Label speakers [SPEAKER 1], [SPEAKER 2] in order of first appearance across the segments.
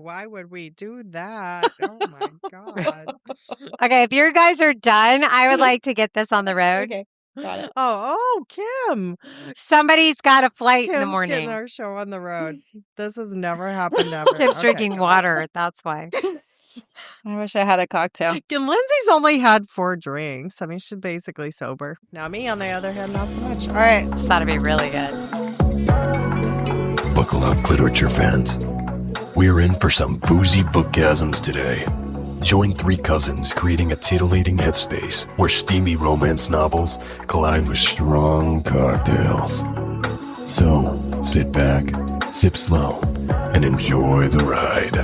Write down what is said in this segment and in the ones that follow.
[SPEAKER 1] Why would we do that? Oh my God.
[SPEAKER 2] Okay, if you guys are done, I would like to get this on the road.
[SPEAKER 3] Okay, got it.
[SPEAKER 1] Oh, Kim.
[SPEAKER 2] Somebody's got a flight in the
[SPEAKER 1] Kim's
[SPEAKER 2] morning.
[SPEAKER 1] getting our show on the road. This has never happened ever.
[SPEAKER 2] Kim's
[SPEAKER 1] Okay,
[SPEAKER 2] drinking
[SPEAKER 1] go.
[SPEAKER 2] water. That's why.
[SPEAKER 3] I wish I had a cocktail.
[SPEAKER 1] And Lindsay's only had 4 drinks. I mean, she's basically sober. Now me, on the other hand, not so much. All right.
[SPEAKER 2] This ought to be really good.
[SPEAKER 4] Buckle up, literature fans. We're in for some boozy bookgasms today. Join 3 cousins creating a titillating headspace where steamy romance novels collide with strong cocktails. So, sit back, sip slow, and enjoy the ride.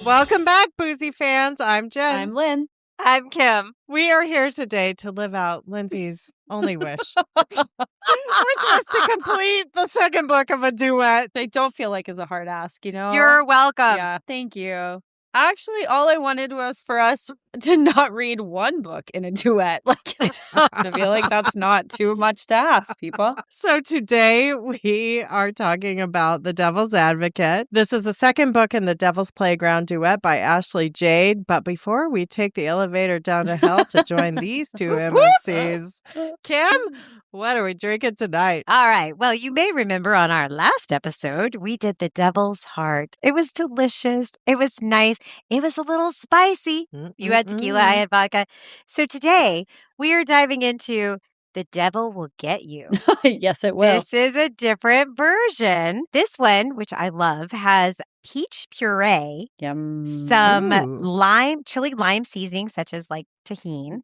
[SPEAKER 1] Welcome back, Boozy fans. I'm Jen.
[SPEAKER 3] I'm Lynn.
[SPEAKER 2] I'm Kim.
[SPEAKER 1] We are here today to live out Lindsay's only wish, which was to complete the second book of a duet.
[SPEAKER 3] I don't feel like it's a hard ask, you know?
[SPEAKER 2] You're welcome.
[SPEAKER 3] Yeah, thank you. Actually, all I wanted was for us to not read one book in a duet. Like, I just feel like that's not too much to ask, people.
[SPEAKER 1] So today we are talking about The Devil's Advocate. This is the second book in the Devil's Playground duet by Ashley Jade. But before we take the elevator down to hell to join these two MCs, Kim, what are we drinking tonight?
[SPEAKER 2] All right. Well, you may remember on our last episode, we did the Devil's Heart. It was delicious. It was nice. It was a little spicy. You had tequila, I had vodka. So today we are diving into The Devil Will Get You.
[SPEAKER 3] Yes, it will.
[SPEAKER 2] This is a different version. This one, which I love, has peach puree,
[SPEAKER 3] Yum.
[SPEAKER 2] some
[SPEAKER 1] Ooh.
[SPEAKER 2] lime, chili lime seasoning, such as like tahini.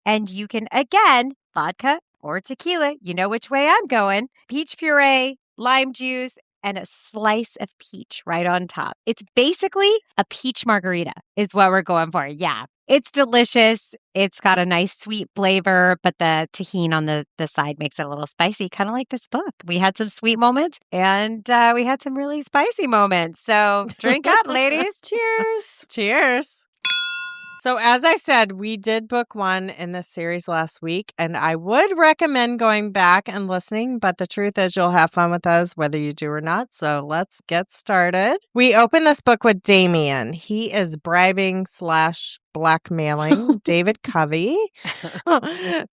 [SPEAKER 2] And you can, again, vodka or tequila. You know which way I'm going. Peach puree, lime juice, and a slice of peach right on top. It's basically a peach margarita is what we're going for. Yeah. It's delicious. It's got a nice sweet flavor, but the tahini on the side makes it a little spicy, kind of like this book. We had some sweet moments and we had some really spicy moments. So drink up, ladies.
[SPEAKER 3] Cheers.
[SPEAKER 1] Cheers. So as I said, we did book 1 in this series last week, and I would recommend going back and listening, but the truth is you'll have fun with us whether you do or not. So let's get started. We open this book with Damien. He is bribing / blackmailing David Covey,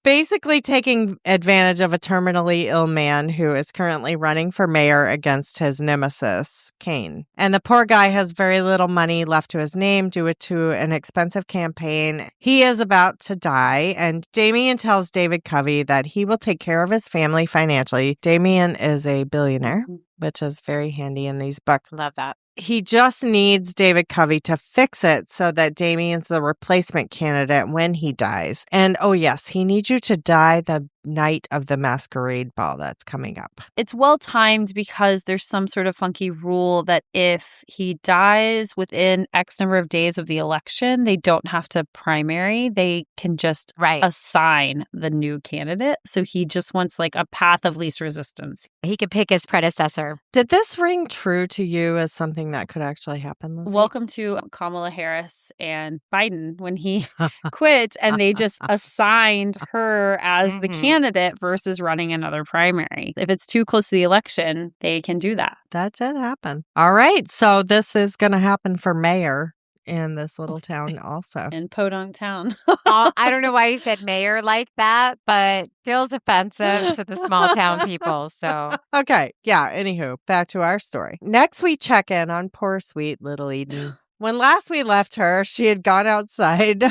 [SPEAKER 1] basically taking advantage of a terminally ill man who is currently running for mayor against his nemesis, Kane. And the poor guy has very little money left to his name due to an expensive campaign. He is about to die, and Damien tells David Covey that he will take care of his family financially. Damien is a billionaire, which is very handy in these books.
[SPEAKER 2] Love that.
[SPEAKER 1] He just needs David Covey to fix it so that Damien's the replacement candidate when he dies. And oh yes, he needs you to die the night of the masquerade ball that's coming up.
[SPEAKER 3] It's well timed because there's some sort of funky rule that if he dies within X number of days of the election, they don't have to primary. They can just assign the new candidate. So he just wants like a path of least resistance.
[SPEAKER 2] He could pick his predecessor.
[SPEAKER 1] Did this ring true to you as something that could actually happen, Lindsay?
[SPEAKER 3] Welcome to Kamala Harris and Biden when he quit and they just assigned her as the candidate versus running another primary. If it's too close to the election, they can do that.
[SPEAKER 1] That did happen. All right. So this is going to happen for mayor in this little town also.
[SPEAKER 3] In Podunk Town.
[SPEAKER 2] I don't know why you said mayor like that, but feels offensive to the small town people. So
[SPEAKER 1] okay. Yeah. Anywho, back to our story. Next, we check in on poor sweet little Eden. When last we left her, she had gone outside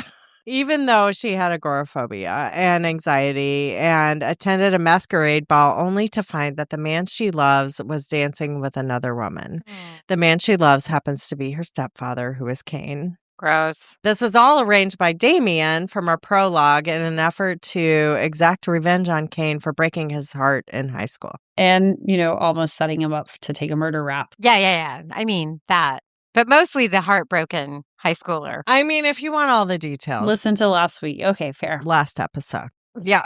[SPEAKER 1] even though she had agoraphobia and anxiety and attended a masquerade ball only to find that the man she loves was dancing with another woman. The man she loves happens to be her stepfather, who is Kane.
[SPEAKER 2] Gross.
[SPEAKER 1] This was all arranged by Damien from our prologue in an effort to exact revenge on Kane for breaking his heart in high school.
[SPEAKER 3] And, you know, almost setting him up to take a murder rap.
[SPEAKER 2] Yeah. I mean, that. But mostly the heartbroken high schooler.
[SPEAKER 1] I mean, if you want all the details.
[SPEAKER 3] Listen to last week. Okay, fair.
[SPEAKER 1] Last episode. Yeah.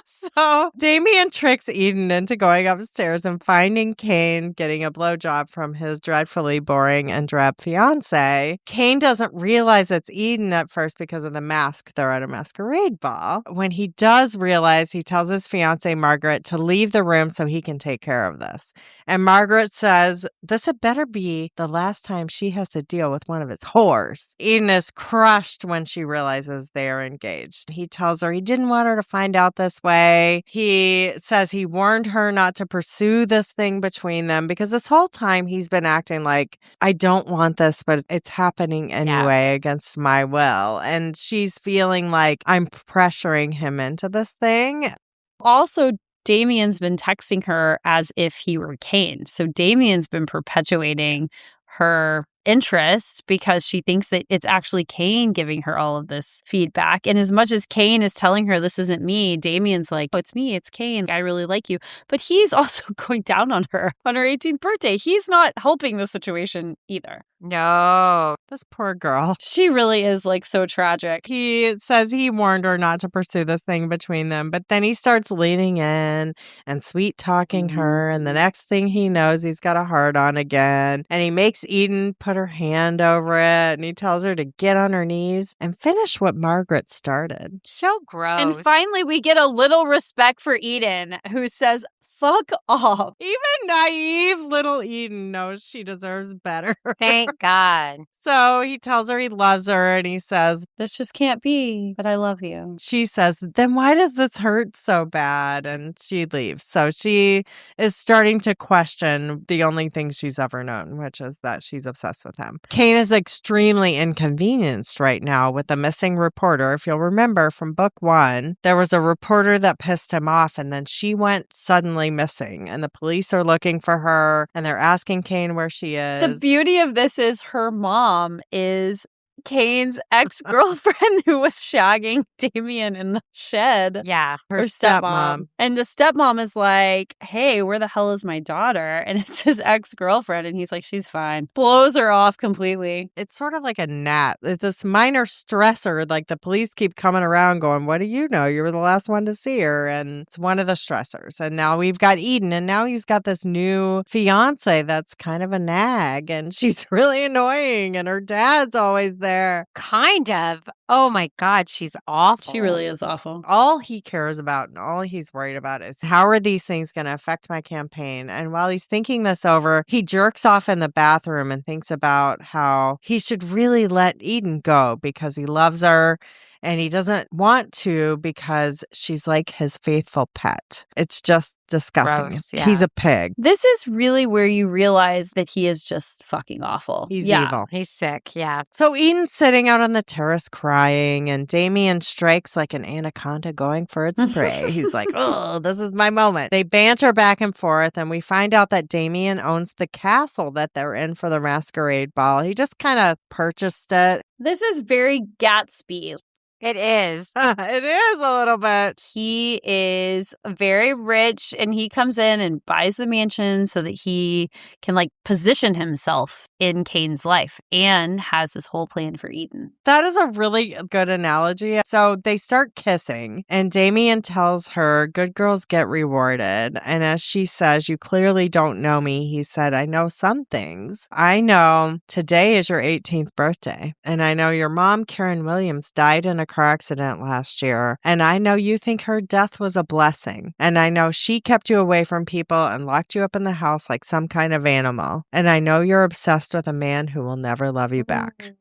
[SPEAKER 1] So Damien tricks Eden into going upstairs and finding Kane getting a blowjob from his dreadfully boring and drab fiance. Kane doesn't realize it's Eden at first because of the mask. They're at a masquerade ball. When he does realize, he tells his fiance Margaret to leave the room so he can take care of this. And Margaret says, this had better be the last time she has to deal with one of his whores. Eden is crushed when she realizes they are engaged. He tells her he didn't want her to find out this way. He says he warned her not to pursue this thing between them because this whole time he's been acting like, I don't want this, but it's happening anyway against my will. And she's feeling like I'm pressuring him into this thing.
[SPEAKER 3] Also, Damien's been texting her as if he were Kane. So Damien's been perpetuating her interest because she thinks that it's actually Kane giving her all of this feedback. And as much as Kane is telling her this isn't me, Damien's like, oh, it's me, it's Kane. I really like you. But he's also going down on her 18th birthday. He's not helping the situation either.
[SPEAKER 2] No.
[SPEAKER 1] This poor girl.
[SPEAKER 3] She really is like so tragic.
[SPEAKER 1] He says he warned her not to pursue this thing between them, but then he starts leaning in and sweet talking her. And the next thing he knows, he's got a heart on again. And he makes Eden put her hand over it, and he tells her to get on her knees and finish what Margaret started.
[SPEAKER 2] So gross.
[SPEAKER 3] And finally, we get a little respect for Eden, who says, fuck off.
[SPEAKER 1] Even naive little Eden knows she deserves better.
[SPEAKER 2] Thank God.
[SPEAKER 1] So he tells her he loves her, and he says,
[SPEAKER 3] this just can't be, but I love you.
[SPEAKER 1] She says, then why does this hurt so bad? And she leaves. So she is starting to question the only thing she's ever known, which is that she's obsessed with him. Kane is extremely inconvenienced right now with the missing reporter. If you'll remember from book 1, there was a reporter that pissed him off, and then she went suddenly missing, and the police are looking for her, and they're asking Kane where she is.
[SPEAKER 3] The beauty of this is her mom is Kane's ex-girlfriend who was shagging Damien in the shed.
[SPEAKER 2] Yeah.
[SPEAKER 1] Her stepmom.
[SPEAKER 3] And the stepmom is like, hey, where the hell is my daughter? And it's his ex-girlfriend. And he's like, she's fine. Blows her off completely.
[SPEAKER 1] It's sort of like a gnat. It's this minor stressor. Like the police keep coming around going, what do you know? You were the last one to see her. And it's one of the stressors. And now we've got Eden. And now he's got this new fiance that's kind of a nag. And she's really annoying. And her dad's always there.
[SPEAKER 2] Kind of. Oh my God, she's awful.
[SPEAKER 3] She really is awful.
[SPEAKER 1] All he cares about and all he's worried about is how are these things going to affect my campaign? And while he's thinking this over, he jerks off in the bathroom and thinks about how he should really let Eden go because he loves her. And he doesn't want to because she's like his faithful pet. It's just disgusting.
[SPEAKER 2] Gross, yeah.
[SPEAKER 1] He's a pig.
[SPEAKER 3] This is really where you realize that he is just fucking awful.
[SPEAKER 1] He's evil.
[SPEAKER 2] He's sick, yeah.
[SPEAKER 1] So Eden's sitting out on the terrace crying, and Damien strikes like an anaconda going for its prey. He's like, oh, this is my moment. They banter back and forth, and we find out that Damien owns the castle that they're in for the masquerade ball. He just kind of purchased it.
[SPEAKER 3] This is very Gatsby.
[SPEAKER 2] It is.
[SPEAKER 1] It is a little bit.
[SPEAKER 3] He is very rich and he comes in and buys the mansion so that he can like position himself in Kane's life and has this whole plan for Eden.
[SPEAKER 1] That is a really good analogy. So they start kissing and Damien tells her, good girls get rewarded. And as she says, you clearly don't know me. He said, I know some things. I know today is your 18th birthday. And I know your mom, Karen Williams, died in a car accident last year. And I know you think her death was a blessing. And I know she kept you away from people and locked you up in the house like some kind of animal. And I know you're obsessed with a man who will never love you back.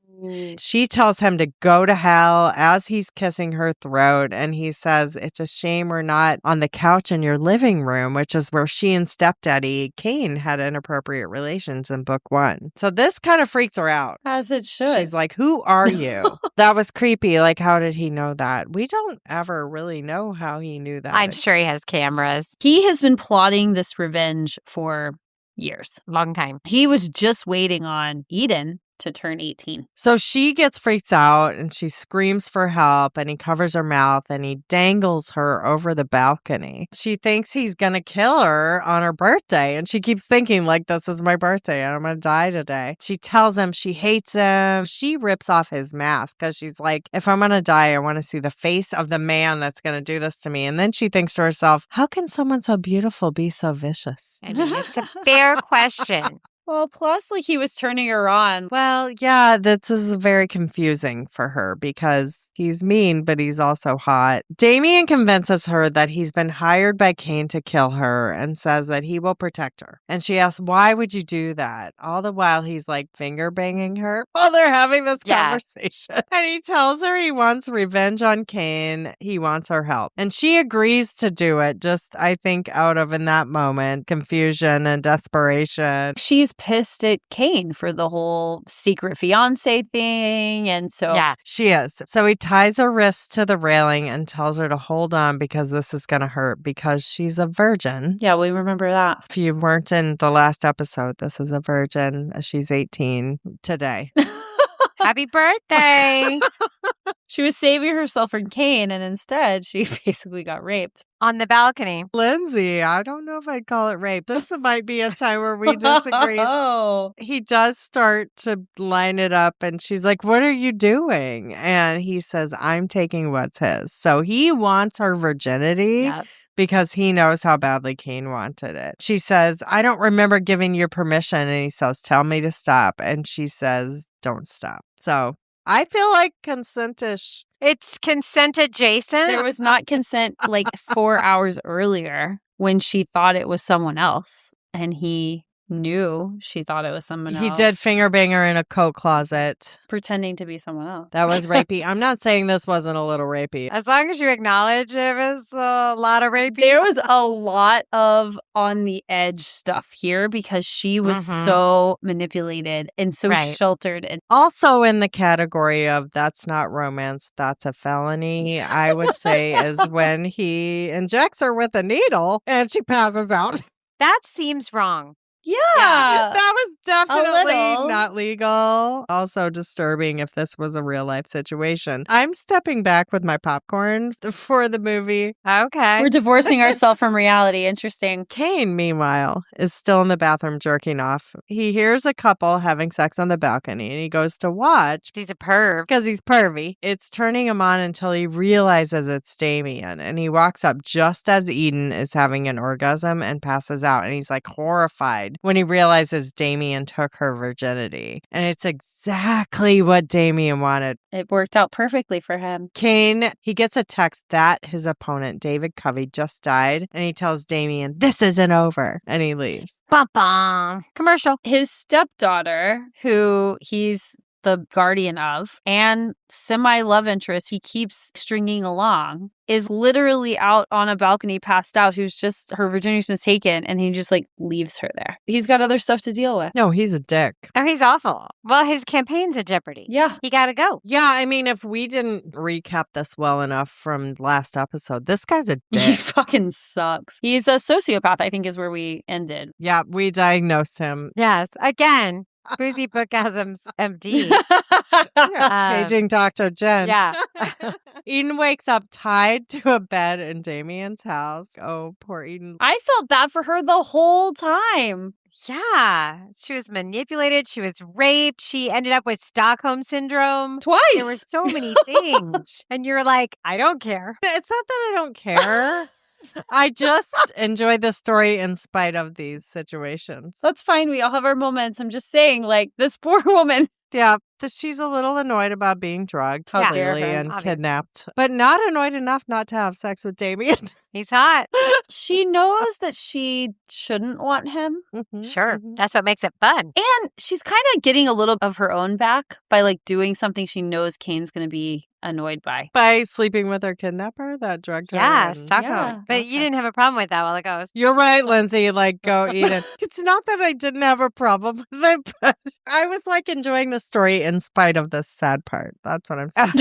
[SPEAKER 1] She tells him to go to hell as he's kissing her throat. And he says, it's a shame we're not on the couch in your living room, which is where she and stepdaddy Kane had inappropriate relations in book 1. So this kind of freaks her out.
[SPEAKER 3] As it should.
[SPEAKER 1] She's like, who are you? That was creepy. Like, how did he know that? We don't ever really know how he knew that.
[SPEAKER 2] I'm sure he has cameras.
[SPEAKER 3] He has been plotting this revenge for years.
[SPEAKER 2] Long time.
[SPEAKER 3] He was just waiting on Eden to turn 18.
[SPEAKER 1] So she gets freaked out and she screams for help, and he covers her mouth and he dangles her over the balcony. She thinks he's going to kill her on her birthday, and she keeps thinking, like, this is my birthday and I'm going to die today. She tells him she hates him. She rips off his mask because she's like, if I'm going to die, I want to see the face of the man that's going to do this to me. And then she thinks to herself, how can someone so beautiful be so vicious?
[SPEAKER 2] I mean, it's a fair question.
[SPEAKER 3] Well, plus, like, he was turning her on.
[SPEAKER 1] Well, yeah, this is very confusing for her because he's mean, but he's also hot. Damien convinces her that he's been hired by Cain to kill her and says that he will protect her. And she asks, why would you do that? All the while he's like finger banging her while they're having this conversation. And he tells her he wants revenge on Cain. He wants her help. And she agrees to do it, just, I think, out of, in that moment, confusion and desperation.
[SPEAKER 3] She's pissed at Cain for the whole secret fiance thing. And so
[SPEAKER 1] she is. So he ties her wrists to the railing and tells her to hold on because this is going to hurt because she's a virgin.
[SPEAKER 3] Yeah, we remember that.
[SPEAKER 1] If you weren't in the last episode, this is a virgin. She's 18 today.
[SPEAKER 2] Happy birthday.
[SPEAKER 3] She was saving herself from Cain, and instead she basically got raped.
[SPEAKER 2] On the balcony.
[SPEAKER 1] Lindsay, I don't know if I'd call it rape. This might be a time where we disagree. He does start to line it up, and she's like, what are you doing? And he says, I'm taking what's his. So he wants her virginity.
[SPEAKER 2] Yep.
[SPEAKER 1] Because he knows how badly Cain wanted it. She says, I don't remember giving you permission. And he says, tell me to stop. And she says, don't stop. So I feel like consent-ish.
[SPEAKER 2] It's consent adjacent.
[SPEAKER 3] There was not consent like 4 hours earlier when she thought it was someone else. And he knew she thought it was someone else.
[SPEAKER 1] He did finger bang her in a coat closet.
[SPEAKER 3] Pretending to be someone else.
[SPEAKER 1] That was rapey. I'm not saying this wasn't a little rapey.
[SPEAKER 2] As long as you acknowledge it was a lot of rapey.
[SPEAKER 3] There was a lot of on the edge stuff here because she was so manipulated and so sheltered. And
[SPEAKER 1] also in the category of that's not romance, that's a felony, I would say is when he injects her with a needle and she passes out.
[SPEAKER 2] That seems wrong.
[SPEAKER 3] Yeah.
[SPEAKER 1] That was definitely not legal. Also disturbing if this was a real life situation. I'm stepping back with my popcorn for the movie.
[SPEAKER 2] Okay.
[SPEAKER 3] We're divorcing ourselves from reality. Interesting.
[SPEAKER 1] Cain, meanwhile, is still in the bathroom jerking off. He hears a couple having sex on the balcony and he goes to watch.
[SPEAKER 2] He's a perv.
[SPEAKER 1] Because he's pervy. It's turning him on until he realizes it's Damien. And he walks up just as Eden is having an orgasm and passes out. And he's like horrified when he realizes Damien took her virginity. And it's exactly what Damien wanted.
[SPEAKER 3] It worked out perfectly for him.
[SPEAKER 1] Cain, he gets a text that his opponent, David Covey, just died. And he tells Damien, this isn't over. And he leaves.
[SPEAKER 2] Bum, bum. Commercial.
[SPEAKER 3] His stepdaughter, who he's the guardian of, and semi-love interest he keeps stringing along, is literally out on a balcony passed out, who's just, her virginity's been taken, and he just like leaves her there. He's got other stuff to deal with.
[SPEAKER 1] No, he's a dick.
[SPEAKER 2] Oh, he's awful. Well, his campaign's in jeopardy.
[SPEAKER 3] Yeah.
[SPEAKER 2] He gotta go.
[SPEAKER 1] Yeah, I mean, if we didn't recap this well enough from last episode, this guy's a dick.
[SPEAKER 3] He fucking sucks. He's a sociopath, I think is where we ended.
[SPEAKER 1] Yeah, we diagnosed him.
[SPEAKER 2] Yes. Again. Boozy Bookasms MD.
[SPEAKER 1] Paging Dr. Jen.
[SPEAKER 2] Yeah.
[SPEAKER 1] Eden wakes up tied to a bed in Damien's house. Oh, poor Eden.
[SPEAKER 3] I felt bad for her the whole time.
[SPEAKER 2] Yeah. She was manipulated. She was raped. She ended up with Stockholm Syndrome.
[SPEAKER 3] Twice.
[SPEAKER 2] There were so many things. And you're like, I don't care.
[SPEAKER 1] It's not that I don't care. I just enjoy the story in spite of these situations.
[SPEAKER 3] That's fine. We all have our moments. I'm just saying, like, this poor woman.
[SPEAKER 1] Yeah, she's a little annoyed about being drugged,
[SPEAKER 3] How dare
[SPEAKER 1] clearly,
[SPEAKER 3] her,
[SPEAKER 1] and
[SPEAKER 2] obviously.
[SPEAKER 1] kidnapped, but not annoyed enough not to have sex with Damien.
[SPEAKER 2] He's hot.
[SPEAKER 3] She knows that she shouldn't want him.
[SPEAKER 2] Sure. That's what makes it fun.
[SPEAKER 3] And she's kind of getting a little of her own back by like doing something she knows Cain's going to be annoyed by.
[SPEAKER 1] By sleeping with her kidnapper that drugged her.
[SPEAKER 2] Yeah,
[SPEAKER 1] and-
[SPEAKER 2] Stockholm.
[SPEAKER 3] yeah,
[SPEAKER 2] But you didn't have a problem with that while it goes.
[SPEAKER 1] You're right, Lindsay. Like, go Eden. It's not that I didn't have a problem with it, but I was like enjoying the story in spite of the sad part. That's what I'm saying.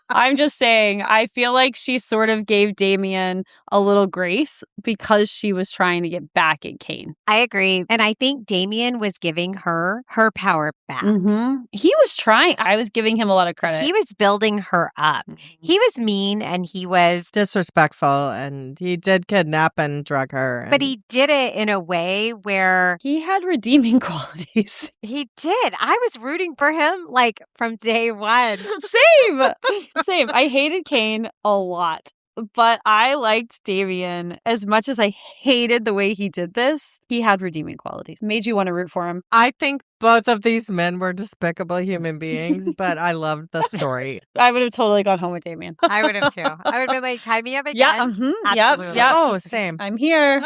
[SPEAKER 3] I'm just saying, I feel like she sort of gave Damien a little grace because she was trying to get back at Kane.
[SPEAKER 2] I agree. And I think Damien was giving her power back.
[SPEAKER 3] Mm-hmm. He was trying. I was giving him a lot of credit.
[SPEAKER 2] He was building her up. He was mean and he was
[SPEAKER 1] disrespectful, and he did kidnap and drug her.
[SPEAKER 2] But he did it in a way where
[SPEAKER 3] he had redeeming qualities.
[SPEAKER 2] He did. I was rooting for him like from day one.
[SPEAKER 3] Same. I hated Kane a lot. But I liked Damien as much as I hated the way he did this. He had redeeming qualities. Made you want to root for him.
[SPEAKER 1] I think both of these men were despicable human beings, but I loved the story.
[SPEAKER 3] I would have totally gone home with Damien.
[SPEAKER 2] I would have too. I would have been like, tie me up again.
[SPEAKER 3] Yeah. Yep.
[SPEAKER 1] Oh, same.
[SPEAKER 3] I'm here.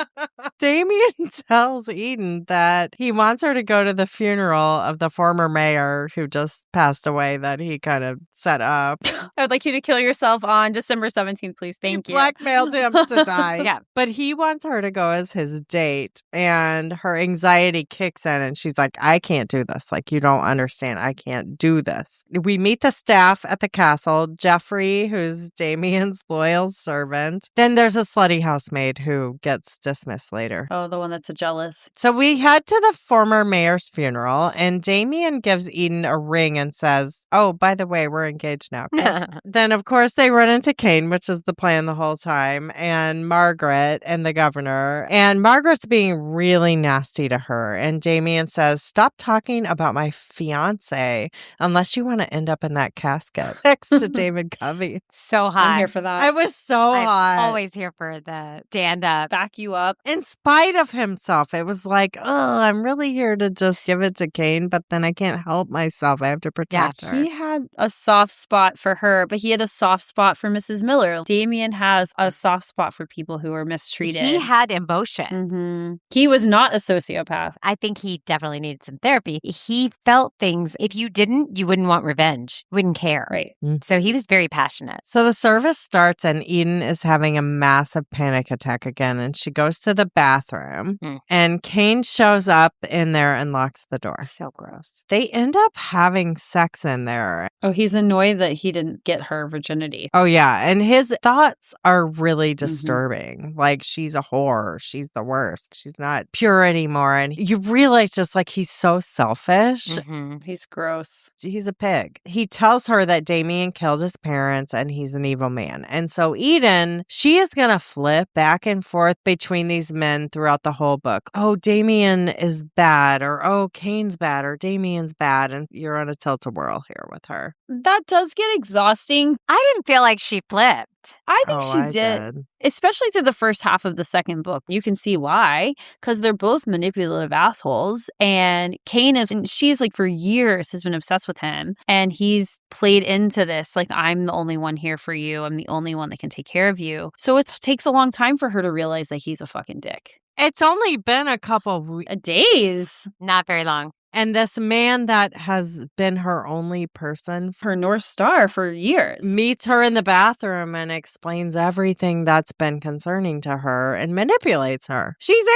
[SPEAKER 1] Damien tells Eden that he wants her to go to the funeral of the former mayor who just passed away that he kind of set up.
[SPEAKER 3] I would like you to kill yourself on December 17th, please. Thank you.
[SPEAKER 1] Blackmailed him to die.
[SPEAKER 2] Yeah.
[SPEAKER 1] But he wants her to go as his date, and her anxiety kicks in, and she's like, I can't do this. Like, you don't understand. I can't do this. We meet the staff at the castle, Jeffrey, who's Damien's loyal servant. Then there's a slutty housemaid who gets dismissed later.
[SPEAKER 3] Oh, the one that's a jealous.
[SPEAKER 1] So we head to the former mayor's funeral, and Damien gives Eden a ring and says, oh, by the way, we're engaged now. Okay? Then, of course, they run into Kane, which is the plan the whole time, and Margaret and the governor. And Margaret's being really nasty to her. And Damien says, stop talking about my fiance unless you want to end up in that casket next to David Covey.
[SPEAKER 2] So hot.
[SPEAKER 3] I'm here for that.
[SPEAKER 1] I was so
[SPEAKER 2] I'm
[SPEAKER 1] hot.
[SPEAKER 2] always here for the stand up.
[SPEAKER 3] Back you up.
[SPEAKER 1] In spite of himself, it was like, oh, I'm really here to just give it to Kane, but then I can't help myself. I have to protect her.
[SPEAKER 3] He had a soft spot for her, but he had a soft spot for Mrs. Miller. Damien has a soft spot for people who are mistreated.
[SPEAKER 2] He had emotion.
[SPEAKER 3] Mm-hmm. He was not a sociopath.
[SPEAKER 2] I think he definitely needed some therapy. He felt things. If you didn't, you wouldn't want revenge. Wouldn't care.
[SPEAKER 3] Right.
[SPEAKER 2] So he was very passionate.
[SPEAKER 1] So the service starts and Eden is having a massive panic attack again, and she goes to the bathroom and Kane shows up in there and locks the door.
[SPEAKER 2] So gross.
[SPEAKER 1] They end up having sex in there.
[SPEAKER 3] Oh, he's annoyed that he didn't get her virginity.
[SPEAKER 1] Oh, yeah. And his thoughts are really disturbing. Like, she's a whore. She's the worst. She's not pure anymore. And you realize just like he's so selfish.
[SPEAKER 3] He's gross.
[SPEAKER 1] He's a pig. He tells her that Damien killed his parents and he's an evil man. And so Eden, she is going to flip back and forth between these men throughout the whole book. Oh, Damien is bad, or oh, Kane's bad, or Damien's bad. And you're on a tilt-a-whirl here with her.
[SPEAKER 3] That does get exhausting.
[SPEAKER 2] I didn't feel like she flipped.
[SPEAKER 3] I think she did. Especially through the first half of the second book. You can see why, because they're both manipulative assholes. And Kane is, and she's like for years has been obsessed with him. And he's played into this, like, I'm the only one here for you. I'm the only one that can take care of you. So it takes a long time for her to realize that he's a fucking dick.
[SPEAKER 1] It's only been a couple
[SPEAKER 3] days.
[SPEAKER 2] Not very long.
[SPEAKER 1] And this man that has been her only person,
[SPEAKER 3] her North Star for years,
[SPEAKER 1] meets her in the bathroom and explains everything that's been concerning to her and manipulates her. She's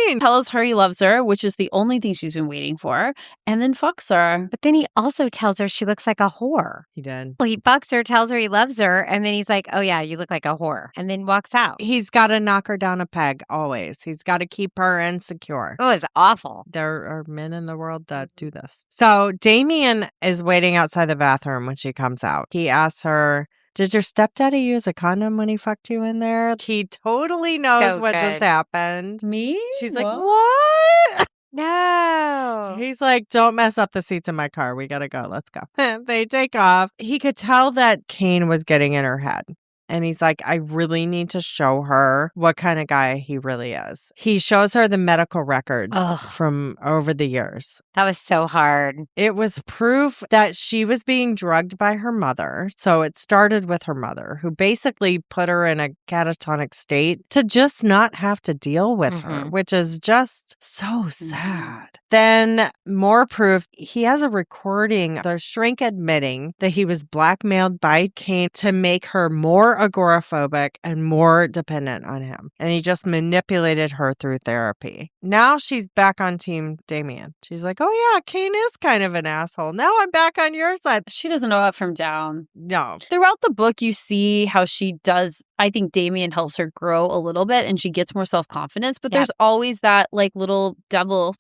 [SPEAKER 1] 18.
[SPEAKER 3] Tells her he loves her, which is the only thing she's been waiting for, and then fucks her.
[SPEAKER 2] But then he also tells her she looks like a whore.
[SPEAKER 1] He did.
[SPEAKER 2] Well, he fucks her, tells her he loves her, and then he's like, oh yeah, you look like a whore, and then walks out.
[SPEAKER 1] He's got to knock her down a peg, always. He's got to keep her insecure.
[SPEAKER 2] Oh, it's awful.
[SPEAKER 1] There are men in the world that do this. So Damien is waiting outside the bathroom when she comes out. He asks her, did your stepdaddy use a condom when he fucked you in there? He totally knows what just happened.
[SPEAKER 3] Me?
[SPEAKER 1] She's like, what?
[SPEAKER 2] No.
[SPEAKER 1] He's like, don't mess up the seats in my car. We gotta go. Let's go. They take off. He could tell that Kane was getting in her head. And he's like, I really need to show her what kind of guy he really is. He shows her the medical records from over the years.
[SPEAKER 2] That was so hard.
[SPEAKER 1] It was proof that she was being drugged by her mother. So it started with her mother, who basically put her in a catatonic state to just not have to deal with her, which is just so sad. Then more proof, he has a recording, the shrink admitting that he was blackmailed by Kane to make her more agoraphobic and more dependent on him. And he just manipulated her through therapy. Now she's back on team Damien. She's like, oh yeah, Kane is kind of an asshole. Now I'm back on your side.
[SPEAKER 3] She doesn't know up from down.
[SPEAKER 1] No.
[SPEAKER 3] Throughout the book, you see how she does. I think Damien helps her grow a little bit and she gets more self-confidence, but there's always that like little devil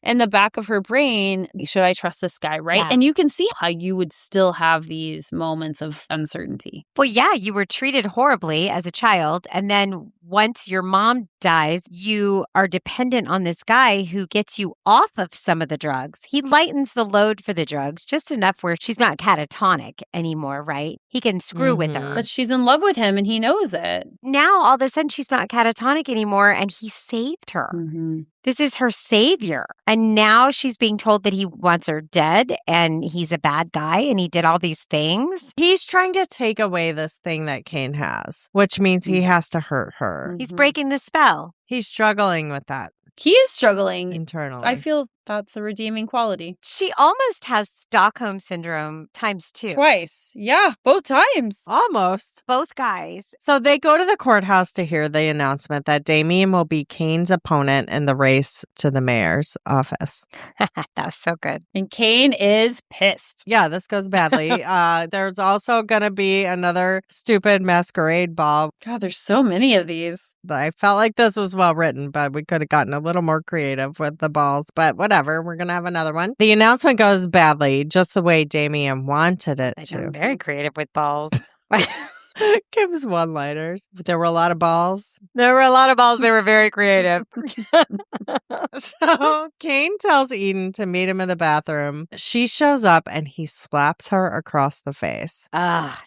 [SPEAKER 3] in the back of her brain. Should I trust this guy, right?
[SPEAKER 2] Yeah.
[SPEAKER 3] And you can see how you would still have these moments of uncertainty.
[SPEAKER 2] Well, yeah, you were treated horribly as a child. And then once your mom dies, you are dependent on this guy who gets you off of some of the drugs. He lightens the load for the drugs just enough where she's not catatonic anymore, right? He can screw with her.
[SPEAKER 3] But she's in love with him and he knows it.
[SPEAKER 2] Now, all of a sudden, she's not catatonic anymore and he saved her. This is her savior. And now she's being told that he wants her dead and he's a bad guy and he did all these things.
[SPEAKER 1] He's trying to take away this thing that Kane has, which means he has to hurt her.
[SPEAKER 2] He's breaking the spell.
[SPEAKER 1] He's struggling with that
[SPEAKER 3] He is struggling.
[SPEAKER 1] internally.
[SPEAKER 3] I feel that's a redeeming quality.
[SPEAKER 2] She almost has Stockholm Syndrome ×2.
[SPEAKER 3] Twice. Yeah, both times.
[SPEAKER 1] Almost.
[SPEAKER 2] Both guys.
[SPEAKER 1] So they go to the courthouse to hear the announcement that Damien will be Kane's opponent in the race to the mayor's office.
[SPEAKER 2] That was so good.
[SPEAKER 3] And Kane is pissed.
[SPEAKER 1] Yeah, this goes badly. There's also going to be another stupid masquerade ball.
[SPEAKER 3] God, there's so many of these.
[SPEAKER 1] I felt like this was well written, but we could have gotten a little more creative with the balls. But whatever, we're going to have another one. The announcement goes badly, just the way Damien wanted it
[SPEAKER 2] They're
[SPEAKER 1] to.
[SPEAKER 2] very creative with balls.
[SPEAKER 1] Gives one-liners. There were a lot of balls.
[SPEAKER 2] There were a lot of balls. They were very creative.
[SPEAKER 1] So Kane tells Eden to meet him in the bathroom. She shows up and he slaps her across the face.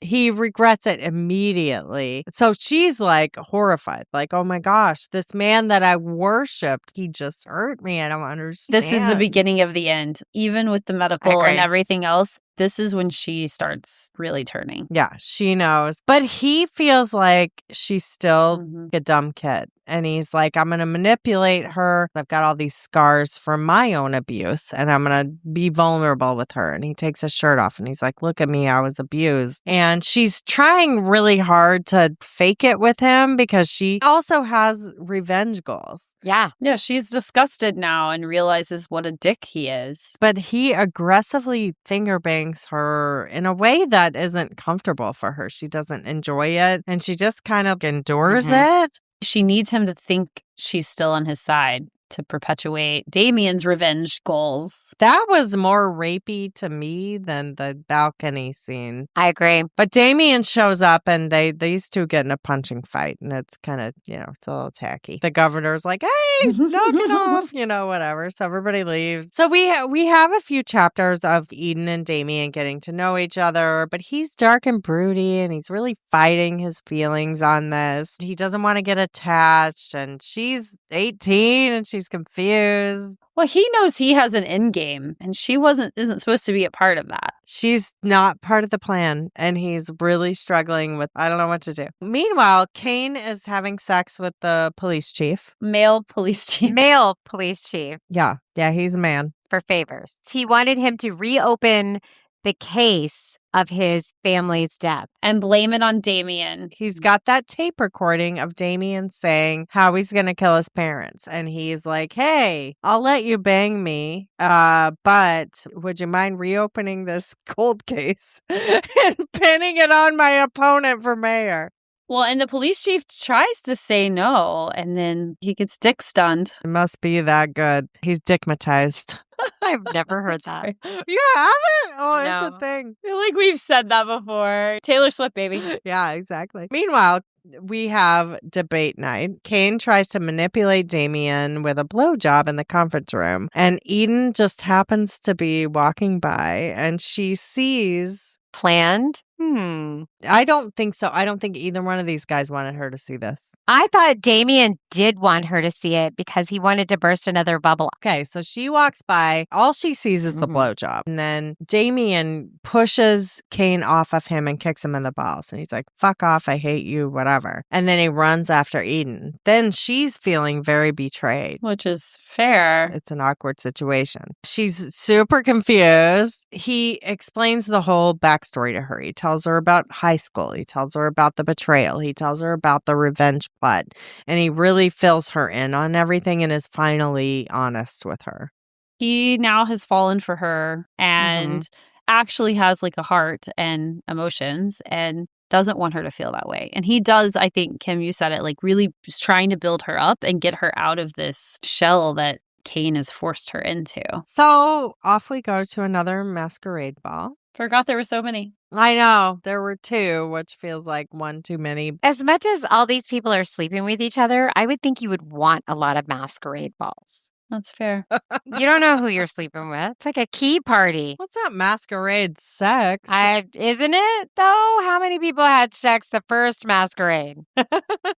[SPEAKER 1] He regrets it immediately. So she's like horrified, like, oh my gosh, this man that I worshipped, he just hurt me. I don't understand.
[SPEAKER 3] This is the beginning of the end. Even with the medical
[SPEAKER 2] agree.
[SPEAKER 3] and everything else, this is when she starts really turning.
[SPEAKER 1] Yeah, she knows. But he feels like she's still a dumb kid. And he's like, I'm going to manipulate her. I've got all these scars from my own abuse and I'm going to be vulnerable with her. And he takes his shirt off and he's like, look at me, I was abused. And she's trying really hard to fake it with him because she also has revenge goals.
[SPEAKER 2] Yeah.
[SPEAKER 3] Yeah, she's disgusted now and realizes what a dick he is.
[SPEAKER 1] But he aggressively finger bangs her in a way that isn't comfortable for her. She doesn't enjoy it and she just kind of endures it.
[SPEAKER 3] She needs him to think she's still on his side to perpetuate Damien's revenge goals.
[SPEAKER 1] That was more rapey to me than the balcony scene.
[SPEAKER 2] I agree.
[SPEAKER 1] But Damien shows up and these two get in a punching fight and it's kind of, it's a little tacky. The governor's like, hey, knock it off, whatever. So everybody leaves. So we have a few chapters of Eden and Damien getting to know each other, but he's dark and broody and he's really fighting his feelings on this. He doesn't want to get attached and she's 18 and she's confused.
[SPEAKER 3] Well, he knows he has an end game, and she isn't supposed to be a part of that.
[SPEAKER 1] She's not part of the plan, and he's really struggling with, I don't know what to do. Meanwhile, Kane is having sex with the police chief.
[SPEAKER 3] Male police chief.
[SPEAKER 2] Male police chief.
[SPEAKER 1] Yeah, he's a man.
[SPEAKER 2] For favors. He wanted him to reopen the case of his family's death.
[SPEAKER 3] And blame it on Damien.
[SPEAKER 1] He's got that tape recording of Damien saying how he's going to kill his parents. And he's like, hey, I'll let you bang me, but would you mind reopening this cold case and pinning it on my opponent for mayor?
[SPEAKER 3] Well, and the police chief tries to say no, and then he gets dick stunned.
[SPEAKER 1] It must be that good. He's dickmatized.
[SPEAKER 2] I've never heard that.
[SPEAKER 1] You haven't? Oh,
[SPEAKER 2] No.
[SPEAKER 1] it's a thing.
[SPEAKER 3] I feel like we've said that before. Taylor Swift, baby.
[SPEAKER 1] Yeah, exactly. Meanwhile, we have debate night. Kane tries to manipulate Damien with a blowjob in the conference room, and Eden just happens to be walking by, and she sees...
[SPEAKER 2] Planned?
[SPEAKER 1] I don't think so. I don't think either one of these guys wanted her to see this.
[SPEAKER 2] I thought Damien did want her to see it because he wanted to burst another bubble.
[SPEAKER 1] Okay, so she walks by. All she sees is the blowjob. And then Damien pushes Kane off of him and kicks him in the balls. And he's like, fuck off, I hate you, whatever. And then he runs after Eden. Then she's feeling very betrayed.
[SPEAKER 3] Which is fair.
[SPEAKER 1] It's an awkward situation. She's super confused. He explains the whole backstory to her. He tells tells her about high school. He tells her about the betrayal. He tells her about the revenge plot. And he really fills her in on everything and is finally honest with her.
[SPEAKER 3] He now has fallen for her and actually has like a heart and emotions and doesn't want her to feel that way. And he does, I think, Kim, you said it, like really just trying to build her up and get her out of this shell that Kane has forced her into.
[SPEAKER 1] So off we go to another masquerade ball.
[SPEAKER 3] Forgot there were so many.
[SPEAKER 1] I know. There were 2, which feels like one too many.
[SPEAKER 2] As much as all these people are sleeping with each other, I would think you would want a lot of masquerade balls.
[SPEAKER 3] That's fair.
[SPEAKER 2] You don't know who you're sleeping with. It's like a key party.
[SPEAKER 1] What's that masquerade sex?
[SPEAKER 2] Isn't it, though? How many people had sex the first masquerade?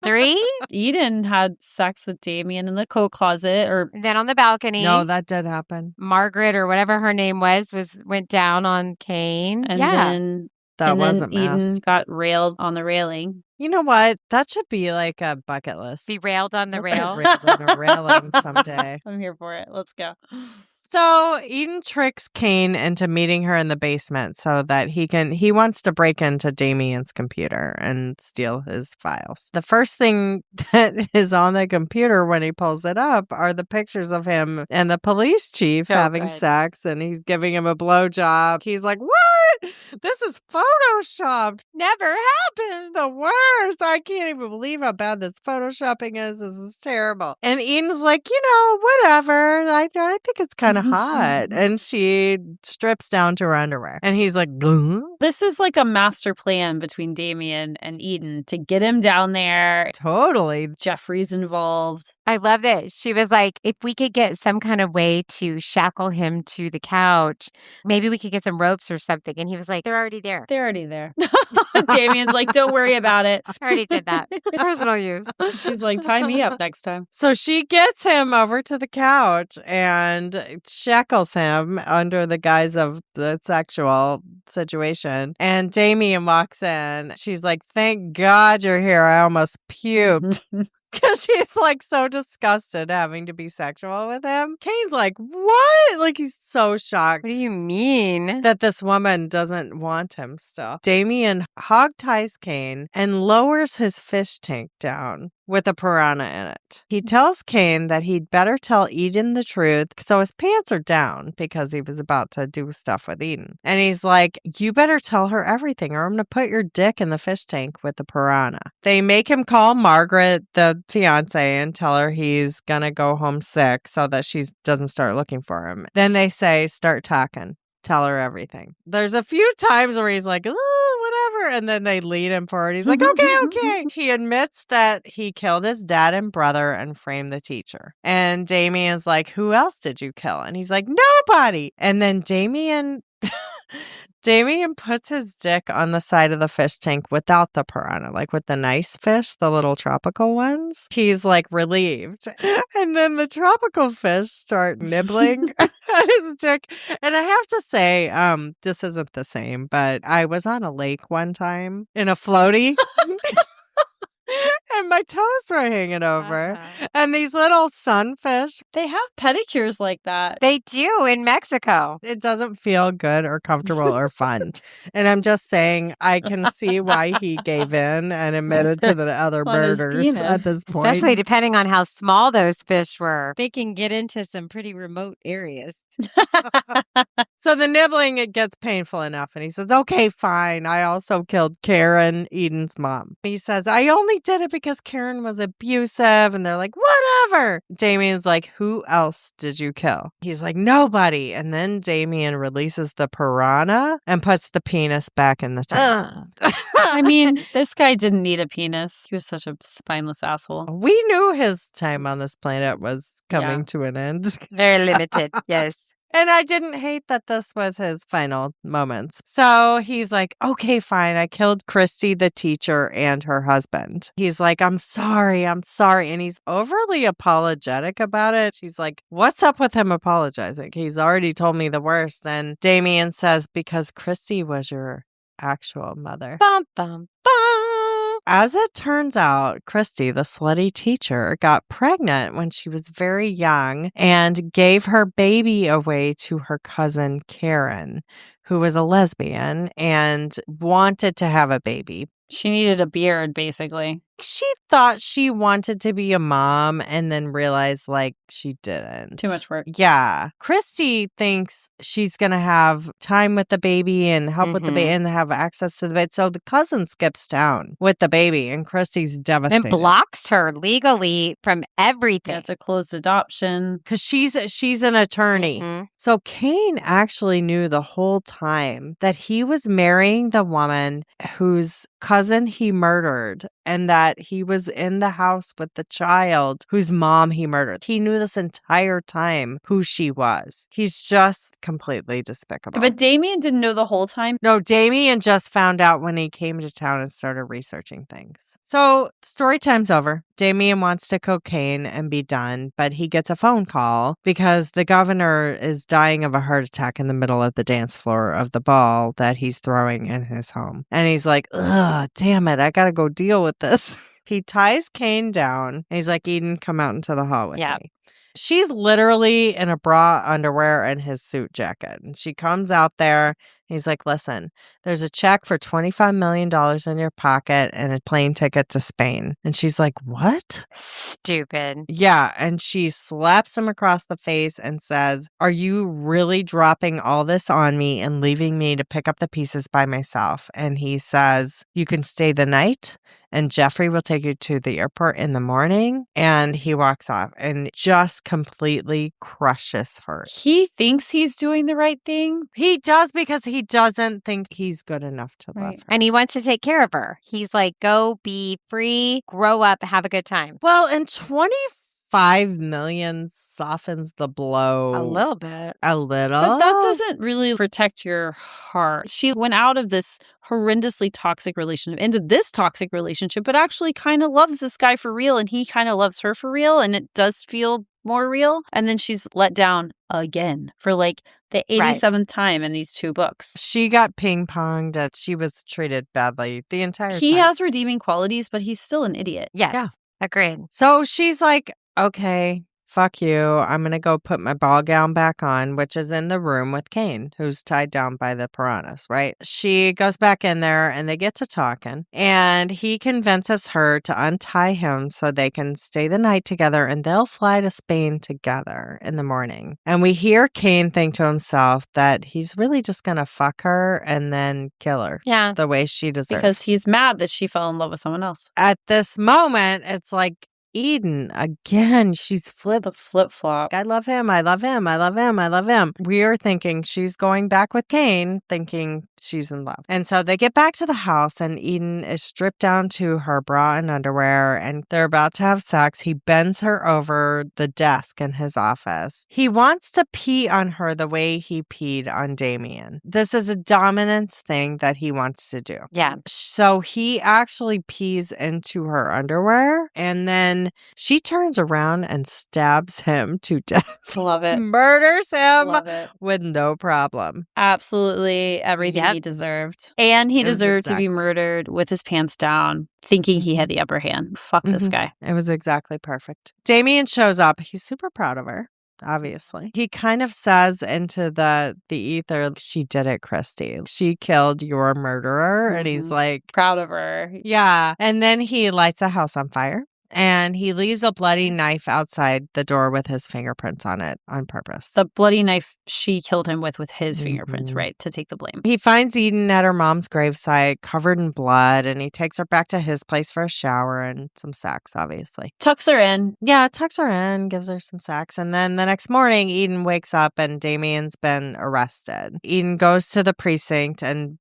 [SPEAKER 2] 3?
[SPEAKER 3] Eden had sex with Damien in the coat closet, or
[SPEAKER 2] Then on the balcony.
[SPEAKER 1] No, that did happen.
[SPEAKER 2] Margaret or whatever her name went down on Kane.
[SPEAKER 3] and
[SPEAKER 2] yeah.
[SPEAKER 3] then
[SPEAKER 1] That
[SPEAKER 3] and
[SPEAKER 1] wasn't
[SPEAKER 3] then Eden
[SPEAKER 1] masked.
[SPEAKER 3] got railed on the railing.
[SPEAKER 1] You know what? That should be like a bucket list.
[SPEAKER 2] Be railed on the
[SPEAKER 3] That's
[SPEAKER 2] rail.
[SPEAKER 1] Railed on a railing someday.
[SPEAKER 3] I'm here for it. Let's go.
[SPEAKER 1] So Eden tricks Kane into meeting her in the basement so that he wants to break into Damien's computer and steal his files. The first thing that is on the computer when he pulls it up are the pictures of him and the police chief
[SPEAKER 2] So
[SPEAKER 1] having
[SPEAKER 2] good.
[SPEAKER 1] sex, and he's giving him a blowjob. He's like, "What? This is photoshopped.
[SPEAKER 2] Never happened.
[SPEAKER 1] The worst. I can't even believe how bad this photoshopping is. This is terrible." And Eden's like, whatever. I think it's kind of hot. And she strips down to her underwear. And he's like, "Huh?"
[SPEAKER 3] This is like a master plan between Damien and Eden to get him down there.
[SPEAKER 1] Totally.
[SPEAKER 3] Jeffrey's involved.
[SPEAKER 2] I love that. She was like, if we could get some kind of way to shackle him to the couch, maybe we could get some ropes or something. And he was like, they're already there.
[SPEAKER 3] They're already there. Damien's like, don't worry about it.
[SPEAKER 2] I already did that. Personal use.
[SPEAKER 3] She's like, tie me up next time.
[SPEAKER 1] So she gets him over to the couch and shackles him under the guise of the sexual situation. And Damien walks in. She's like, "Thank God you're here. I almost puked." Because she's like so disgusted having to be sexual with him. Kane's like, "What?" Like he's so shocked.
[SPEAKER 2] What do you mean?
[SPEAKER 1] That this woman doesn't want him still. Damien hog ties Kane and lowers his fish tank down with a piranha in it. He tells Kane that he'd better tell Eden the truth, so his pants are down because he was about to do stuff with Eden. And he's like, "You better tell her everything or I'm going to put your dick in the fish tank with the piranha." They make him call Margaret, the fiance, and tell her he's going to go home sick so that she doesn't start looking for him. Then they say, "Start talking. Tell her everything." There's a few times where he's like, "Oh, whatever." And then they lead him forward. He's like, okay. He admits that he killed his dad and brother and framed the teacher. And Damien's like, "Who else did you kill?" And he's like, "Nobody." And then Damien puts his dick on the side of the fish tank without the piranha, like with the nice fish, the little tropical ones. He's like relieved. And then the tropical fish start nibbling at his dick. And I have to say, this isn't the same, but I was on a lake one time in a floaty. And my toes were hanging over. And these little sunfish,
[SPEAKER 3] They have pedicures like that.
[SPEAKER 2] They do in Mexico.
[SPEAKER 1] it doesn't feel good or comfortable or fun. And I'm just saying, I can see why he gave in and admitted to the other
[SPEAKER 3] On his
[SPEAKER 1] murders
[SPEAKER 3] penis.
[SPEAKER 1] at this point.
[SPEAKER 2] Especially depending on how small those fish were. They can get into some pretty remote areas.
[SPEAKER 1] So the nibbling, it gets painful enough. And he says, "Okay, fine. I also killed Karen, Eden's mom." He says, "I only did it because Karen was abusive." And they're like, "Whatever." Damien's like, "Who else did you kill?" He's like, "Nobody." And then Damien releases the piranha and puts the penis back in the tank.
[SPEAKER 3] I mean, this guy didn't need a penis. He was such a spineless asshole.
[SPEAKER 1] We knew his time on this planet was coming to an end.
[SPEAKER 2] Very limited. Yes.
[SPEAKER 1] And I didn't hate that this was his final moments. So he's like, "Okay, fine. I killed Christy, the teacher, and her husband." He's like, I'm sorry. And he's overly apologetic about it. She's like, "What's up with him apologizing? He's already told me the worst." And Damien says, "Because Christy was your actual mother."
[SPEAKER 2] Bum, bum, bum.
[SPEAKER 1] As it turns out, Christy, the slutty teacher, got pregnant when she was very young and gave her baby away to her cousin Karen, who was a lesbian and wanted to have a baby.
[SPEAKER 3] She needed a beard, basically.
[SPEAKER 1] She thought she wanted to be a mom and then realized, like, she didn't.
[SPEAKER 3] Too much work.
[SPEAKER 1] Yeah. Christy thinks she's going to have time with the baby and help with the baby and have access to the baby. So the cousin skips town with the baby, and Christy's devastated.
[SPEAKER 2] And blocks her legally from everything.
[SPEAKER 3] Yeah, it's a closed adoption.
[SPEAKER 1] Because she's an attorney. So Cain actually knew the whole time that he was marrying the woman whose cousin he murdered, and that he was in the house with the child whose mom he murdered. He knew this entire time who she was. He's just completely despicable.
[SPEAKER 3] But Damien didn't know the whole time.
[SPEAKER 1] No, Damien just found out when he came to town and started researching things. So story time's over. Damien wants to cocaine and be done, but he gets a phone call because the governor is dying of a heart attack in the middle of the dance floor of the ball that he's throwing in his home. And he's like, ugh, damn it, I gotta go deal with this. He ties Cain down. And he's like, Eden, come out into the hall with me. She's literally in a bra, underwear, and his suit jacket. And she comes out there. He's like, listen, there's a check for $25 million in your pocket and a plane ticket to Spain. And she's like, what?
[SPEAKER 2] Stupid.
[SPEAKER 1] Yeah. And she slaps him across the face and says, are you really dropping all this on me and leaving me to pick up the pieces by myself? And he says, you can stay the night and Jeffrey will take you to the airport in the morning. And he walks off and just completely crushes her.
[SPEAKER 3] He thinks he's doing the right thing.
[SPEAKER 1] He does, because he doesn't think he's good enough to love her.
[SPEAKER 2] And he wants to take care of her. He's like, go be free, grow up, have a good time.
[SPEAKER 1] Well, and 25 million softens the blow.
[SPEAKER 2] A little bit.
[SPEAKER 1] A little.
[SPEAKER 3] But that doesn't really protect your heart. She went out of this horrendously toxic relationship into this toxic relationship, but actually kind of loves this guy for real, and he kind of loves her for real, and it does feel more real. And then she's let down again for like the 87th time in these two books.
[SPEAKER 1] She got ping-ponged and she was treated badly the entire time.
[SPEAKER 3] He has redeeming qualities, but he's still an idiot.
[SPEAKER 2] Yes.
[SPEAKER 1] Yeah.
[SPEAKER 2] Agreed.
[SPEAKER 1] So she's like, okay, fuck you. I'm going to go put my ball gown back on, which is in the room with Cain, who's tied down by the piranhas, right? She goes back in there and they get to talking, and he convinces her to untie him so they can stay the night together and they'll fly to Spain together in the morning. And we hear Cain think to himself that he's really just going to fuck her and then kill her.
[SPEAKER 2] Yeah.
[SPEAKER 1] The way she deserves.
[SPEAKER 3] Because he's mad that she fell in love with someone else.
[SPEAKER 1] At this moment, it's like, Eden, again, she's flipped.
[SPEAKER 3] The flip-flop.
[SPEAKER 1] I love him. I love him. I love him. I love him. We're thinking she's going back with Cain, thinking she's in love. And so they get back to the house and Eden is stripped down to her bra and underwear and they're about to have sex. He bends her over the desk in his office. He wants to pee on her the way he peed on Damien. This is a dominance thing that he wants to do.
[SPEAKER 2] Yeah.
[SPEAKER 1] So he actually pees into her underwear and then she turns around and stabs him to death.
[SPEAKER 3] Love it.
[SPEAKER 1] Murders him
[SPEAKER 3] Love it.
[SPEAKER 1] with no problem.
[SPEAKER 3] Absolutely everything he deserved. And he deserved to be murdered with his pants down, thinking he had the upper hand. Fuck this guy.
[SPEAKER 1] It was exactly perfect. Damien shows up. He's super proud of her. Obviously. He kind of says into the ether, she did it, Christy. She killed your murderer. And he's like,
[SPEAKER 3] proud of her.
[SPEAKER 1] Yeah. And then he lights the house on fire. And he leaves a bloody knife outside the door with his fingerprints on it on purpose.
[SPEAKER 3] The bloody knife she killed him with his fingerprints, right, to take the blame.
[SPEAKER 1] He finds Eden at her mom's gravesite, covered in blood, and he takes her back to his place for a shower and some sex, obviously.
[SPEAKER 3] Tucks her in.
[SPEAKER 1] Yeah, tucks her in, gives her some sex. And then the next morning, Eden wakes up and Damien's been arrested. Eden goes to the precinct and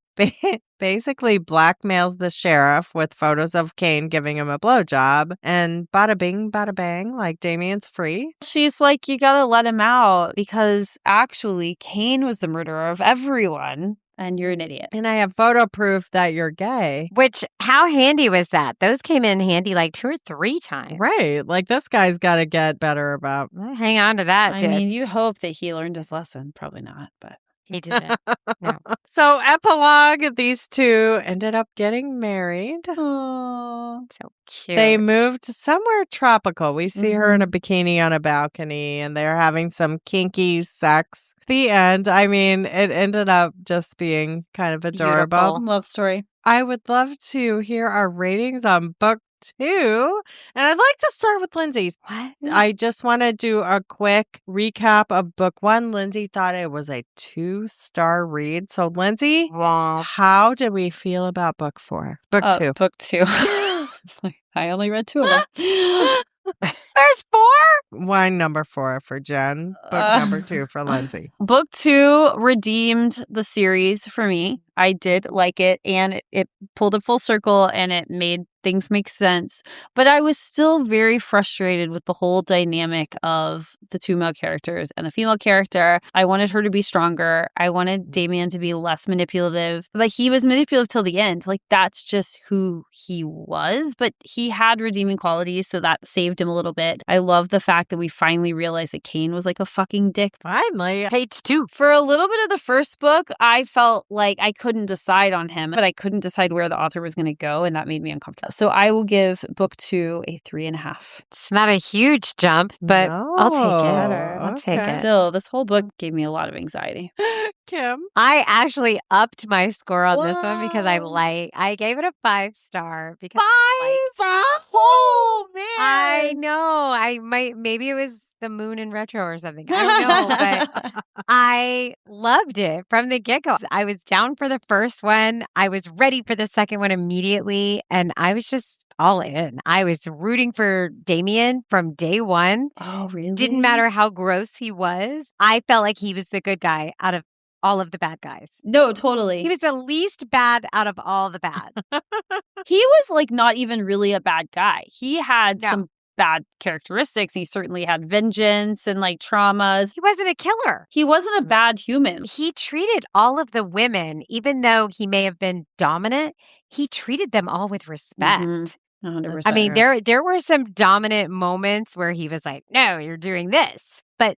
[SPEAKER 1] basically blackmails the sheriff with photos of Cain giving him a blowjob, and bada bing, bada bang, like Damien's free.
[SPEAKER 3] She's like, you gotta let him out because actually Cain was the murderer of everyone and you're an idiot.
[SPEAKER 1] And I have photo proof that you're gay.
[SPEAKER 2] Which, how handy was that? Those came in handy like 2 or 3 times.
[SPEAKER 1] Right. Like this guy's got to get better about.
[SPEAKER 2] Hang on to that.
[SPEAKER 3] I mean, you hope that he learned his lesson. Probably not, but.
[SPEAKER 2] He didn't. No.
[SPEAKER 1] So, epilogue, these two ended up getting married.
[SPEAKER 3] Aww.
[SPEAKER 2] So cute.
[SPEAKER 1] They moved somewhere tropical. We see her in a bikini on a balcony, and they're having some kinky sex. The end. I mean, it ended up just being kind of adorable.
[SPEAKER 2] Beautiful.
[SPEAKER 3] Love story.
[SPEAKER 1] I would love to hear our ratings on book 2. And I'd like to start with Lindsay's.
[SPEAKER 2] What?
[SPEAKER 1] I just want to do a quick recap of book 1. Lindsay thought it was a 2-star read. So, Lindsay, how did we feel about book 4? Book 2.
[SPEAKER 3] Book 2. I only read 2 of them.
[SPEAKER 2] There's 4?
[SPEAKER 1] Wine number 4 for Jen. Book number 2 for Lindsay.
[SPEAKER 3] Book 2 redeemed the series for me. I did like it, and it pulled it full circle, and it made things make sense. But I was still very frustrated with the whole dynamic of the 2 male characters and the female character. I wanted her to be stronger. I wanted Damien to be less manipulative. But he was manipulative till the end. Like, that's just who he was. But he had redeeming qualities, so that saved him a little bit. I love the fact that we finally realized that Cain was like a fucking dick.
[SPEAKER 1] Finally.
[SPEAKER 2] Page 2.
[SPEAKER 3] For a little bit of the first book, I felt like I couldn't decide on him, but I couldn't decide where the author was going to go, and that made me uncomfortable. So I will give book 2 a 3.5.
[SPEAKER 2] It's not a huge jump, but I'll take it.
[SPEAKER 1] No.
[SPEAKER 2] I'll take
[SPEAKER 1] Okay.
[SPEAKER 2] it.
[SPEAKER 3] Still, this whole book gave me a lot of anxiety.
[SPEAKER 1] Kim.
[SPEAKER 2] I actually upped my score on this one because
[SPEAKER 3] Wow.
[SPEAKER 2] I gave it a 5-star because
[SPEAKER 3] 5? Oh, man.
[SPEAKER 2] I know. Maybe it was the moon in retro or something. I don't know, but I loved it from the get-go. I was down for the first one. I was ready for the second one immediately, and I was just all in. I was rooting for Damien from day one.
[SPEAKER 3] Oh, really?
[SPEAKER 2] Didn't matter how gross he was. I felt like he was the good guy out of all of the bad guys.
[SPEAKER 3] No, totally.
[SPEAKER 2] He was the least bad out of all the bad.
[SPEAKER 3] He was like not even really a bad guy. He had
[SPEAKER 2] No.
[SPEAKER 3] some bad characteristics. He certainly had vengeance and like traumas.
[SPEAKER 2] He wasn't a killer.
[SPEAKER 3] He wasn't a bad human.
[SPEAKER 2] He treated all of the women, even though he may have been dominant, he treated them all with respect.
[SPEAKER 3] Mhm. 100%.
[SPEAKER 2] I mean, there were some dominant moments where he was like, no, you're doing this. But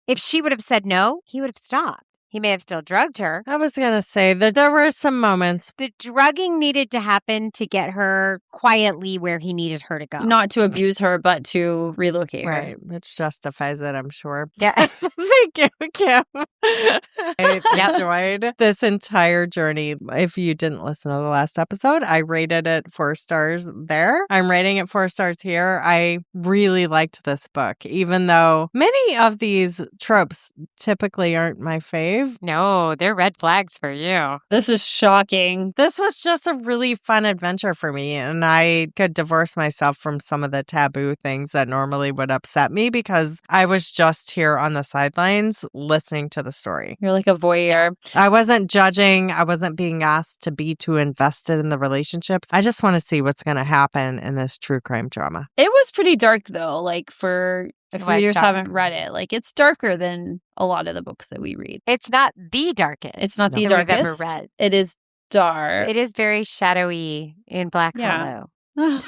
[SPEAKER 2] if she would have said no, he would have stopped. He may have still drugged her.
[SPEAKER 1] I was going to say that there were some moments.
[SPEAKER 2] The drugging needed to happen to get her quietly where he needed her to go.
[SPEAKER 3] Not to abuse her, but to relocate her.
[SPEAKER 1] Right. Which justifies it, I'm sure.
[SPEAKER 2] Yeah.
[SPEAKER 1] Thank you, Kim. I enjoyed this entire journey. If you didn't listen to the last episode, I rated it 4 stars there. I'm rating it 4 stars here. I really liked this book, even though many of these tropes typically aren't my fave.
[SPEAKER 2] No, they're red flags for you.
[SPEAKER 3] This is shocking.
[SPEAKER 1] This was just a really fun adventure for me, and I could divorce myself from some of the taboo things that normally would upset me because I was just here on the sidelines listening to the story.
[SPEAKER 3] You're like a voyeur.
[SPEAKER 1] I wasn't judging. I wasn't being asked to be too invested in the relationships. I just want to see what's going to happen in this true crime drama.
[SPEAKER 3] It was pretty dark though, like for if
[SPEAKER 2] It was
[SPEAKER 3] readers
[SPEAKER 2] dark.
[SPEAKER 3] haven't read it. Like it's darker than a lot of the books that we read.
[SPEAKER 2] It's not the darkest.
[SPEAKER 3] It's not the
[SPEAKER 2] that we've ever
[SPEAKER 3] darkest.
[SPEAKER 2] read.
[SPEAKER 3] It is dark.
[SPEAKER 2] It is very shadowy in Black
[SPEAKER 3] Yeah.
[SPEAKER 2] Hollow.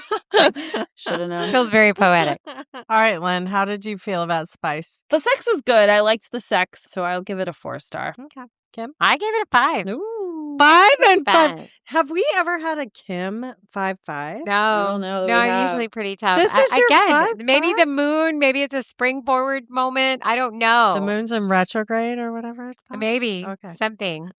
[SPEAKER 3] Should have known.
[SPEAKER 2] Feels very poetic.
[SPEAKER 1] All right, Lynn, how did you feel about Spice?
[SPEAKER 3] The sex was good. I liked the sex, so I'll give it a 4-star.
[SPEAKER 1] Okay. Kim?
[SPEAKER 2] I gave it a 5.
[SPEAKER 1] Ooh. 5 and 5.
[SPEAKER 2] Fun.
[SPEAKER 1] Have we ever had a Kim 5-5?
[SPEAKER 2] No,
[SPEAKER 3] I don't know that
[SPEAKER 2] no,
[SPEAKER 3] we
[SPEAKER 2] I'm
[SPEAKER 3] have.
[SPEAKER 2] usually pretty tough.
[SPEAKER 1] This is your
[SPEAKER 2] Again,
[SPEAKER 1] 5-5?
[SPEAKER 2] maybe the moon, maybe it's a spring forward moment. I don't know.
[SPEAKER 1] The moon's in retrograde or whatever it's called?
[SPEAKER 2] Maybe
[SPEAKER 1] Okay.
[SPEAKER 2] something.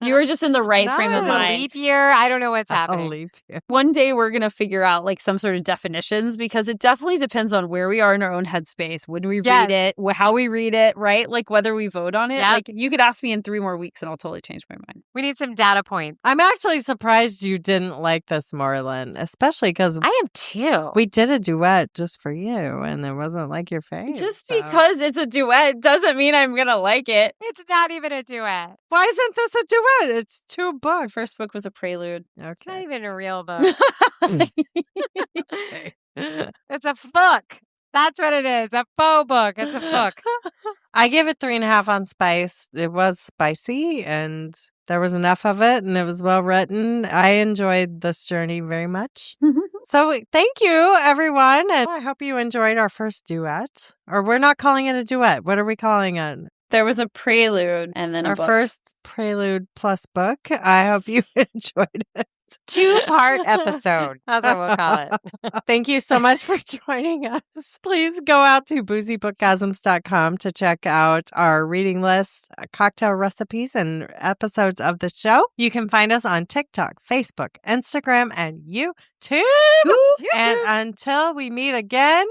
[SPEAKER 3] You were just in the right frame of
[SPEAKER 2] It's
[SPEAKER 1] Nice.
[SPEAKER 2] a
[SPEAKER 3] mind.
[SPEAKER 2] leap year. I don't know what's
[SPEAKER 1] I'll
[SPEAKER 2] happening.
[SPEAKER 1] leave you.
[SPEAKER 3] One day we're going to figure out like some sort of definitions because it definitely depends on where we are in our own headspace, when we
[SPEAKER 2] Yes.
[SPEAKER 3] read it, how we read it, right? Like whether we vote on it.
[SPEAKER 2] Yep.
[SPEAKER 3] Like you could ask me in 3 more weeks and I'll totally change my mind.
[SPEAKER 2] We need some data points.
[SPEAKER 1] I'm actually surprised you didn't like this more, Lynn, especially because
[SPEAKER 2] I am too.
[SPEAKER 1] we did a duet just for you and it wasn't like your fave.
[SPEAKER 3] Just
[SPEAKER 1] so-
[SPEAKER 3] because it's a duet doesn't mean I'm going to like it.
[SPEAKER 2] It's not even a duet.
[SPEAKER 1] Why isn't this a duet? It's 2 books.
[SPEAKER 3] First book was a prelude.
[SPEAKER 2] It's not
[SPEAKER 1] Okay.
[SPEAKER 2] even a real book.
[SPEAKER 1] Okay.
[SPEAKER 2] It's a book. That's what it is. A faux book. It's a book.
[SPEAKER 1] I gave it 3.5 on Spice. It was spicy and there was enough of it and it was well written. I enjoyed this journey very much. So thank you, everyone. And I hope you enjoyed our first duet. Or we're not calling it a duet. What are we calling it?
[SPEAKER 3] There was a prelude and then
[SPEAKER 1] Our
[SPEAKER 3] a book.
[SPEAKER 1] first prelude plus book. I hope you enjoyed it.
[SPEAKER 2] 2-part episode. That's what we'll call it.
[SPEAKER 1] Thank you so much for joining us. Please go out to boozybookgasms.com to check out our reading list, cocktail recipes, and episodes of the show. You can find us on TikTok, Facebook, Instagram, and YouTube. And until we meet again,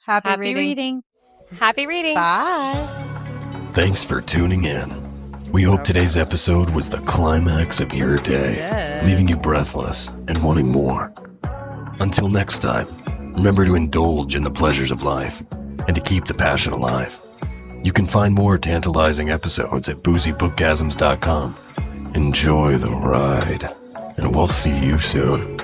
[SPEAKER 1] happy reading.
[SPEAKER 2] Happy reading.
[SPEAKER 1] Bye.
[SPEAKER 4] Thanks for tuning in. We hope today's episode was the climax of your day, leaving you breathless and wanting more. Until next time, remember to indulge in the pleasures of life and to keep the passion alive. You can find more tantalizing episodes at boozybookgasms.com. Enjoy the ride, and we'll see you soon.